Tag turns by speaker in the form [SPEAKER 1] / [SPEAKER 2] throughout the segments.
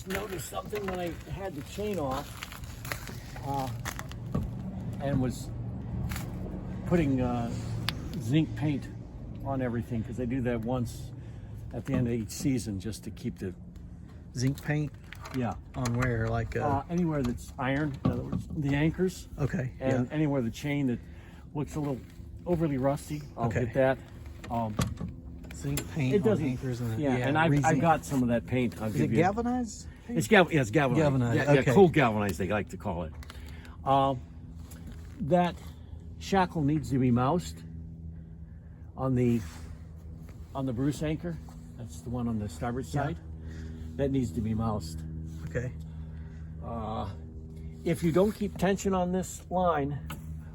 [SPEAKER 1] just noticed something when I had the chain off and was putting zinc paint on everything, because they do that once at the end of each season just to keep the
[SPEAKER 2] Zinc paint
[SPEAKER 1] yeah
[SPEAKER 2] on where? Like
[SPEAKER 1] anywhere that's iron, in other words, the anchors.
[SPEAKER 2] okay.
[SPEAKER 1] And
[SPEAKER 2] Yeah.
[SPEAKER 1] anywhere the chain that looks a little overly rusty, I'll
[SPEAKER 2] Okay.
[SPEAKER 1] hit that.
[SPEAKER 2] Zinc paint
[SPEAKER 1] It
[SPEAKER 2] on
[SPEAKER 1] doesn't.
[SPEAKER 2] anchors and
[SPEAKER 1] Yeah, and I've
[SPEAKER 2] re-zinc.
[SPEAKER 1] got some of that paint. I'll
[SPEAKER 2] Is
[SPEAKER 1] give
[SPEAKER 2] it
[SPEAKER 1] you.
[SPEAKER 2] galvanized?
[SPEAKER 1] It's galvanized.
[SPEAKER 2] Galvanized,
[SPEAKER 1] Yeah,
[SPEAKER 2] okay.
[SPEAKER 1] cold galvanized, they like to call it. That shackle needs to be moused on the Bruce anchor. That's the one on the starboard side. That needs to be moused.
[SPEAKER 2] Okay.
[SPEAKER 1] If you don't keep tension on this line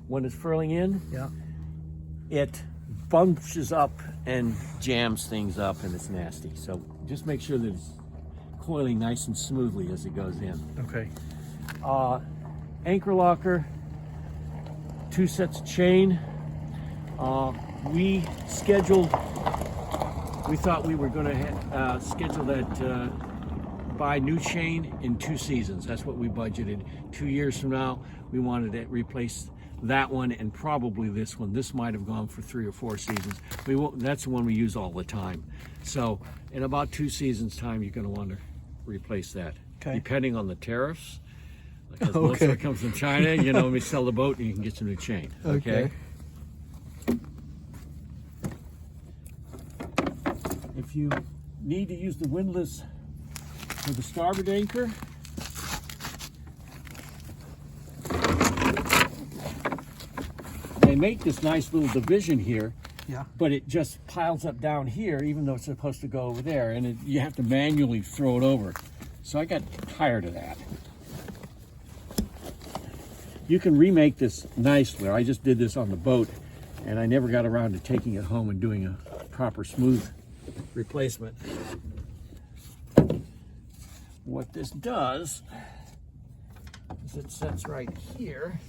[SPEAKER 1] when it's furling in,
[SPEAKER 2] Yeah.
[SPEAKER 1] it bunches up and jams things up, and it's nasty. So just make sure that it's coiling nice and smoothly as it goes in.
[SPEAKER 2] Okay.
[SPEAKER 1] Anchor locker, 2 sets of chain. We thought we were going to schedule that, buy new chain in 2 seasons. That's what we budgeted. 2 years from now, we wanted to replace that one and probably this one. This might have gone for 3 or 4 seasons. That's the one we use all the time. So in about 2 seasons time, you're going to want to replace that.
[SPEAKER 2] Okay.
[SPEAKER 1] Depending on the tariffs, because most of it comes from China, we sell the boat and you can get some new chain. Okay. If you need to use the windlass for the starboard anchor, they make this nice little division here,
[SPEAKER 2] Yeah.
[SPEAKER 1] but it just piles up down here, even though it's supposed to go over there, and you have to manually throw it over. So I got tired of that. You can remake this nicely. I just did this on the boat, and I never got around to taking it home and doing a proper smooth replacement. What this does is it sets right here,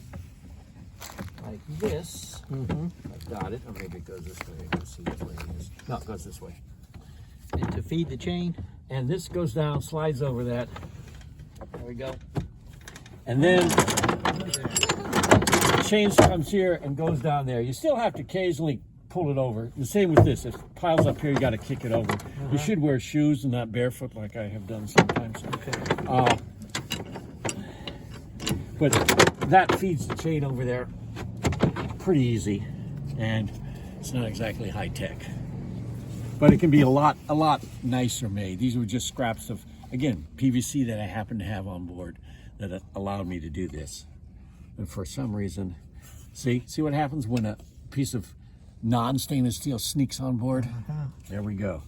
[SPEAKER 1] like this. I've got it. Or maybe it goes this way. I can see which way it is. No, it goes this way.
[SPEAKER 2] And to feed the chain.
[SPEAKER 1] And this goes down, slides over that. There we go. And then the chain comes here and goes down there. You still have to occasionally pull it over. The same with this. If it piles up here, you got to kick it over. You should wear shoes and not barefoot like I have done sometimes.
[SPEAKER 2] Okay.
[SPEAKER 1] But that feeds the chain over there pretty easy, and it's not exactly high tech. But it can be a lot nicer made. These were just scraps of, again, PVC that I happened to have on board that allowed me to do this. And for some reason, see what happens when a piece of non-stainless steel sneaks on board? There we go.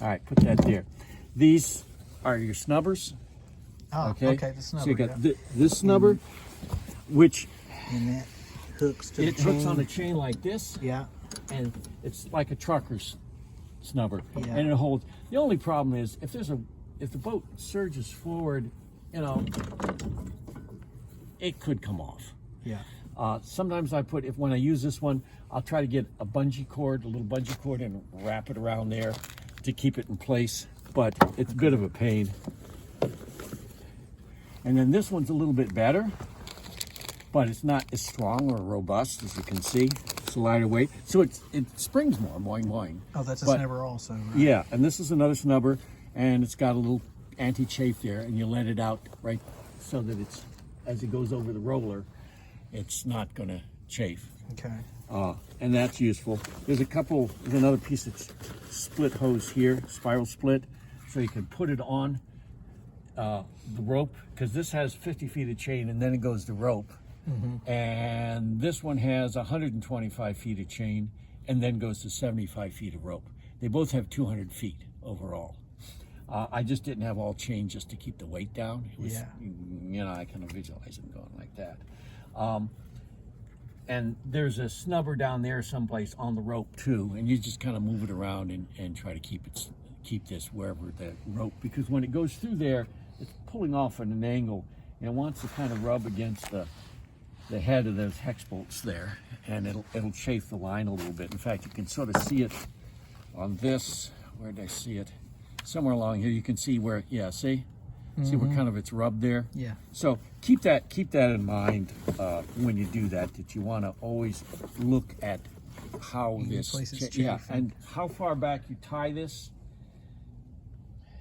[SPEAKER 1] All right, put that there. These are your snubbers.
[SPEAKER 2] Oh, okay. The snubber.
[SPEAKER 1] So you got this snubber, which
[SPEAKER 2] and that hooks to
[SPEAKER 1] it
[SPEAKER 2] the chain.
[SPEAKER 1] hooks on a chain like this.
[SPEAKER 2] Yeah.
[SPEAKER 1] And it's like a trucker's snubber,
[SPEAKER 2] Yeah.
[SPEAKER 1] and it holds. The only problem is if the boat surges forward, it could come off.
[SPEAKER 2] Yeah.
[SPEAKER 1] Sometimes when I use this one, I'll try to get a little bungee cord, and wrap it around there to keep it in place. But it's a bit of a pain. And then this one's a little bit better, but it's not as strong or robust as you can see. It's a lighter weight, so it springs more, boing boing.
[SPEAKER 2] Oh, that's a
[SPEAKER 1] But-
[SPEAKER 2] snubber also, right?
[SPEAKER 1] Yeah, and this is another snubber, and it's got a little anti-chafe there, and you let it out right so that it's, as it goes over the roller, it's not going to chafe.
[SPEAKER 2] Okay.
[SPEAKER 1] And that's useful. There's another piece of split hose here, spiral split, so you can put it on the rope, because this has 50 feet of chain and then it goes to rope. And this one has 125 feet of chain and then goes to 75 feet of rope. They both have 200 feet overall. I just didn't have all chain just to keep the weight down. It was, I kind of visualize it going like that. And there's a snubber down there someplace on the rope too, and you just kind of move it around and try to keep this wherever the rope, because when it goes through there, it's pulling off at an angle, and it wants to kind of rub against the head of those hex bolts there, and it'll chafe the line a little bit. In fact, you can sort of see it on this. Where did I see it? Somewhere along here, you can see where, see? See where kind of it's rubbed there?
[SPEAKER 2] Yeah.
[SPEAKER 1] So keep that in mind when you do that you want to always look at how
[SPEAKER 2] Any
[SPEAKER 1] this,
[SPEAKER 2] place it's
[SPEAKER 1] yeah,
[SPEAKER 2] chafing.
[SPEAKER 1] and how far back you tie this.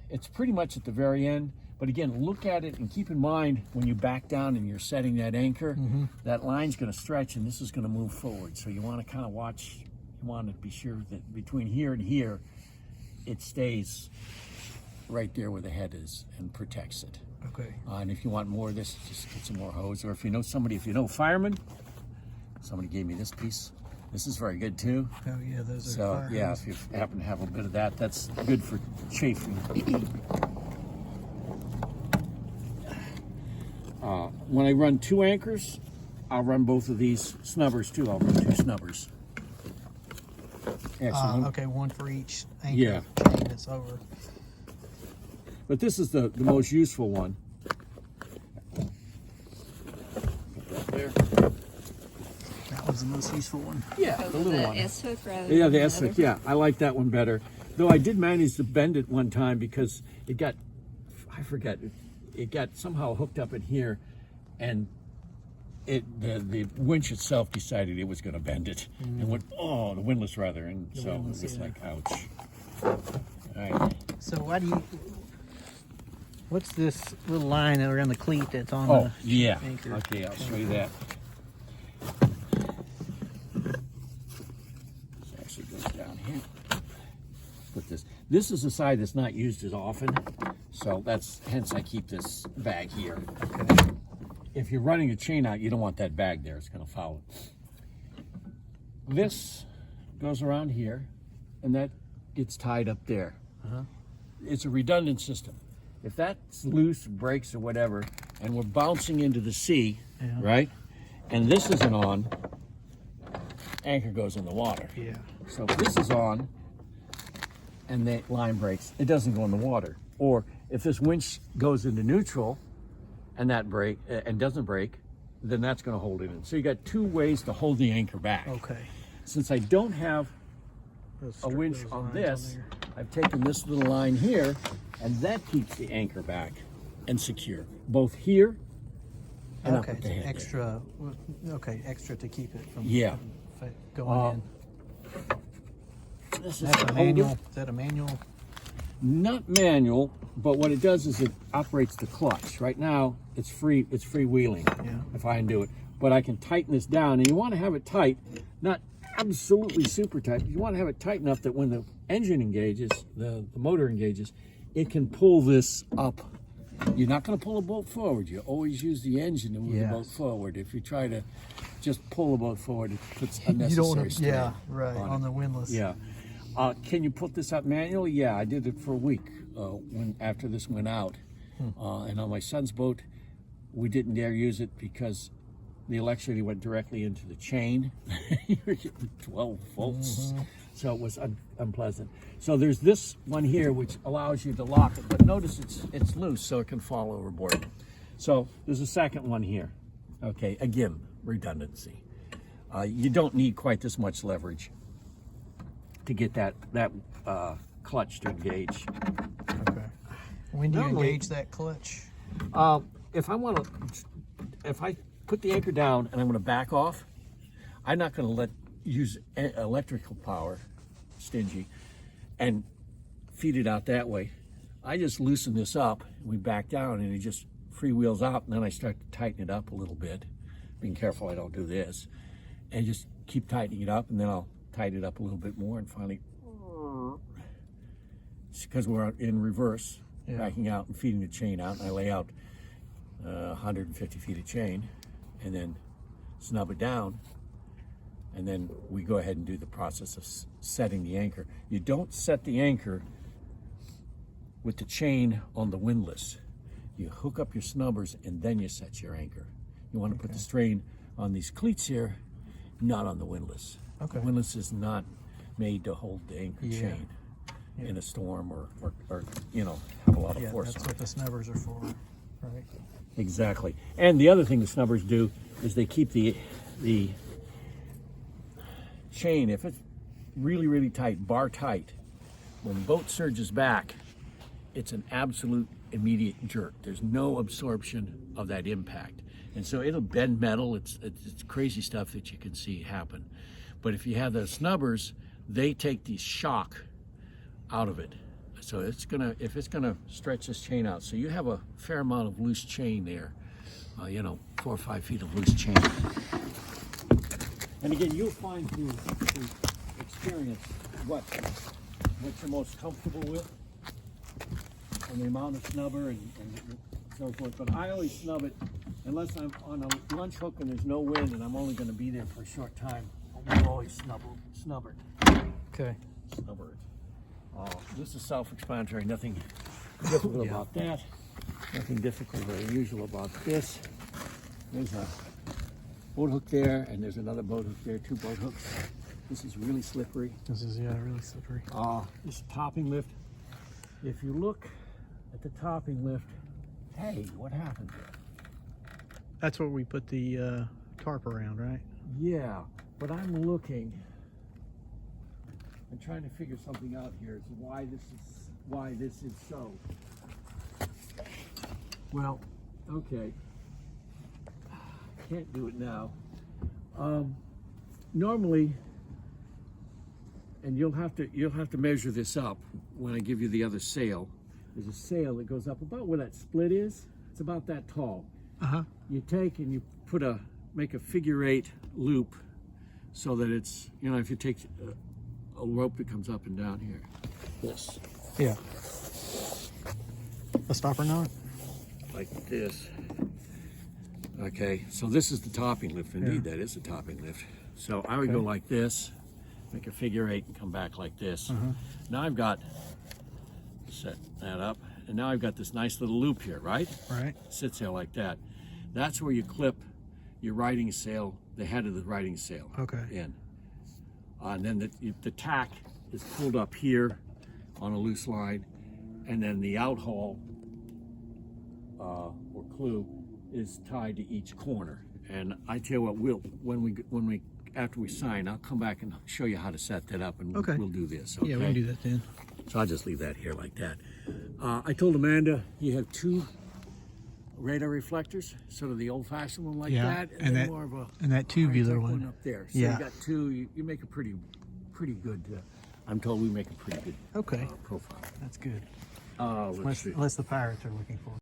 [SPEAKER 1] It's pretty much at the very end, but again, look at it and keep in mind when you back down and you're setting that anchor, that line's going to stretch and this is going to move forward. So you want to kind of watch, you want to be sure that between here and here, it stays right there where the head is and protects it.
[SPEAKER 2] Okay.
[SPEAKER 1] And if you want more of this, just get some more hose. Or if you know somebody, if you know a fireman, somebody gave me this piece. This is very good too.
[SPEAKER 2] Oh yeah, those are
[SPEAKER 1] So
[SPEAKER 2] fire
[SPEAKER 1] yeah,
[SPEAKER 2] hose.
[SPEAKER 1] if you happen to have a bit of that, that's good for chafing. When I run 2 anchors, I'll run both of these snubbers too. I'll run 2 snubbers. Excellent.
[SPEAKER 2] Okay, one for each anchor
[SPEAKER 1] Yeah.
[SPEAKER 2] chain that's over.
[SPEAKER 1] But this is the most useful one. Put that there.
[SPEAKER 2] That was the most useful one.
[SPEAKER 1] Yeah, the little one.
[SPEAKER 3] S-hook rather
[SPEAKER 1] Yeah,
[SPEAKER 3] than
[SPEAKER 1] the S-hook,
[SPEAKER 3] other.
[SPEAKER 1] yeah. I like that one better. Though I did manage to bend it one time because it got, I forget, it got somehow hooked up in here and the winch itself decided it was going to bend it and went, oh, the windlass rather, and so
[SPEAKER 2] windlass,
[SPEAKER 1] it was
[SPEAKER 2] yeah.
[SPEAKER 1] like, ouch. All right.
[SPEAKER 2] So why do you? What's this little line around the cleat that's on
[SPEAKER 1] Oh,
[SPEAKER 2] the
[SPEAKER 1] yeah.
[SPEAKER 2] anchor?
[SPEAKER 1] Okay, I'll show you that. This actually goes down here. Put this. This is the side that's not used as often, so that's hence I keep this bag here.
[SPEAKER 2] Okay.
[SPEAKER 1] If you're running a chain out, you don't want that bag there. It's going to foul it. This goes around here, and that gets tied up there. It's a redundant system. If that's loose, breaks, or whatever, and we're bouncing into the sea,
[SPEAKER 2] Yeah.
[SPEAKER 1] right? And this isn't on, anchor goes in the water.
[SPEAKER 2] Yeah.
[SPEAKER 1] So if this is on, and the line breaks, it doesn't go in the water. Or if this winch goes into neutral, and that doesn't break, then that's going to hold it in. So you got 2 ways to hold the anchor back.
[SPEAKER 2] Okay.
[SPEAKER 1] Since I don't have
[SPEAKER 2] Those
[SPEAKER 1] a winch
[SPEAKER 2] those
[SPEAKER 1] on
[SPEAKER 2] lines
[SPEAKER 1] this,
[SPEAKER 2] there.
[SPEAKER 1] I've taken this little line here, and that keeps the anchor back and secure, both here and up
[SPEAKER 2] Okay,
[SPEAKER 1] at the
[SPEAKER 2] it's
[SPEAKER 1] head.
[SPEAKER 2] extra. Okay, extra to keep it from
[SPEAKER 1] Yeah.
[SPEAKER 2] going in.
[SPEAKER 1] This is
[SPEAKER 2] That's a
[SPEAKER 1] the
[SPEAKER 2] manual.
[SPEAKER 1] holder.
[SPEAKER 2] Is that a manual?
[SPEAKER 1] Not manual, but what it does is it operates the clutch. Right now, it's freewheeling.
[SPEAKER 2] Yeah.
[SPEAKER 1] If I undo it, but I can tighten this down, and you want to have it tight, not absolutely super tight. You want to have it tight enough that when the engine engages, the motor engages, it can pull this up. You're not going to pull a boat forward. You always use the engine to move the
[SPEAKER 2] Yes.
[SPEAKER 1] boat forward. If you try to just pull the boat forward, it puts
[SPEAKER 2] You
[SPEAKER 1] unnecessary
[SPEAKER 2] don't want to.
[SPEAKER 1] strain.
[SPEAKER 2] Yeah, right on
[SPEAKER 1] it.
[SPEAKER 2] the windlass.
[SPEAKER 1] Yeah. Can you put this up manually? Yeah, I did it for a week after this went out. And on my son's boat, we didn't dare use it because the electricity went directly into the chain. You were getting 12 volts. So it was unpleasant. So there's this one here which allows you to lock it, but notice it's loose so it can fall overboard. So there's a second one here. Okay, again, redundancy. You don't need quite this much leverage to get that clutch to engage.
[SPEAKER 2] Okay. When do you
[SPEAKER 1] Normally-
[SPEAKER 2] engage that clutch?
[SPEAKER 1] If I put the anchor down and I'm going to back off, I'm not going to use electrical power, stingy, and feed it out that way. I just loosen this up, we back down, and it just freewheels out, and then I start to tighten it up a little bit, being careful I don't do this, and just keep tightening it up, and then I'll tighten it up a little bit more, and finally, because we're in reverse,
[SPEAKER 2] Yeah.
[SPEAKER 1] backing out and feeding the chain out, and I lay out 150 feet of chain, and then snub it down, and then we go ahead and do the process of setting the anchor. You don't set the anchor with the chain on the windlass. You hook up your snubbers and then you set your anchor. You want to put the strain on these cleats here, not on the windlass.
[SPEAKER 2] Okay.
[SPEAKER 1] The windlass is not made to hold the anchor
[SPEAKER 2] Yeah.
[SPEAKER 1] chain in a storm or have a lot of
[SPEAKER 2] Yeah,
[SPEAKER 1] force
[SPEAKER 2] that's
[SPEAKER 1] on it.
[SPEAKER 2] what the snubbers are for, right?
[SPEAKER 1] Exactly. And the other thing the snubbers do is they keep the chain, if it's really, really tight, bar tight, when the boat surges back, it's an absolute immediate jerk. There's no absorption of that impact. And so it'll bend metal. It's crazy stuff that you can see happen. But if you have the snubbers, they take the shock out of it. So if it's gonna stretch this chain out, so you have a fair amount of loose chain there, 4 or 5 feet of loose chain. And again, you'll find through experience what you're most comfortable with, and the amount of snubber and so forth. But I always snub it unless I'm on a lunch hook and there's no wind and I'm only going to be there for a short time. I will always snubber.
[SPEAKER 2] Okay.
[SPEAKER 1] Snubber. This is self-explanatory. Nothing difficult about that. Nothing difficult or unusual about this. There's a boat hook there, and there's another boat hook there. 2 boat hooks. This is really slippery.
[SPEAKER 2] This is really slippery.
[SPEAKER 1] This topping lift. If you look at the topping lift, hey, what happened there?
[SPEAKER 2] That's where we put the tarp around, right?
[SPEAKER 1] Yeah, but I'm looking. I'm trying to figure something out here. Is why this is so. Well, okay. Can't do it now. Normally, and you'll have to measure this up when I give you the other sail. There's a sail that goes up about where that split is. It's about that tall. You take and you make a figure 8 loop so that it's, if you take a rope that comes up and down here, this.
[SPEAKER 2] Yeah. A stopper knot?
[SPEAKER 1] Like this. Okay, so this is the topping lift. Indeed, that is the topping lift. So I would go like this, make a figure 8 and come back like this. Now I've got, set that up, and now I've got this nice little loop here, right?
[SPEAKER 2] Right.
[SPEAKER 1] Sits there like that. That's where you clip your riding sail, the head of the riding sail in. And then the tack is pulled up here on a loose line, and then the outhaul or clew is tied to each corner. And I tell you what, after we sign, I'll come back and show you how to set that up, and we'll do this. Okay?
[SPEAKER 2] Yeah, we can do that then.
[SPEAKER 1] So I'll just leave that here like that. I told Amanda you have 2 radar reflectors, sort of the old-fashioned one like that, and then more of a
[SPEAKER 2] tubular
[SPEAKER 1] one up there. So you got 2. You make a pretty good. I'm told we make a pretty good profile.
[SPEAKER 2] That's good.
[SPEAKER 1] Let's see.
[SPEAKER 2] Unless the pirates are looking for it.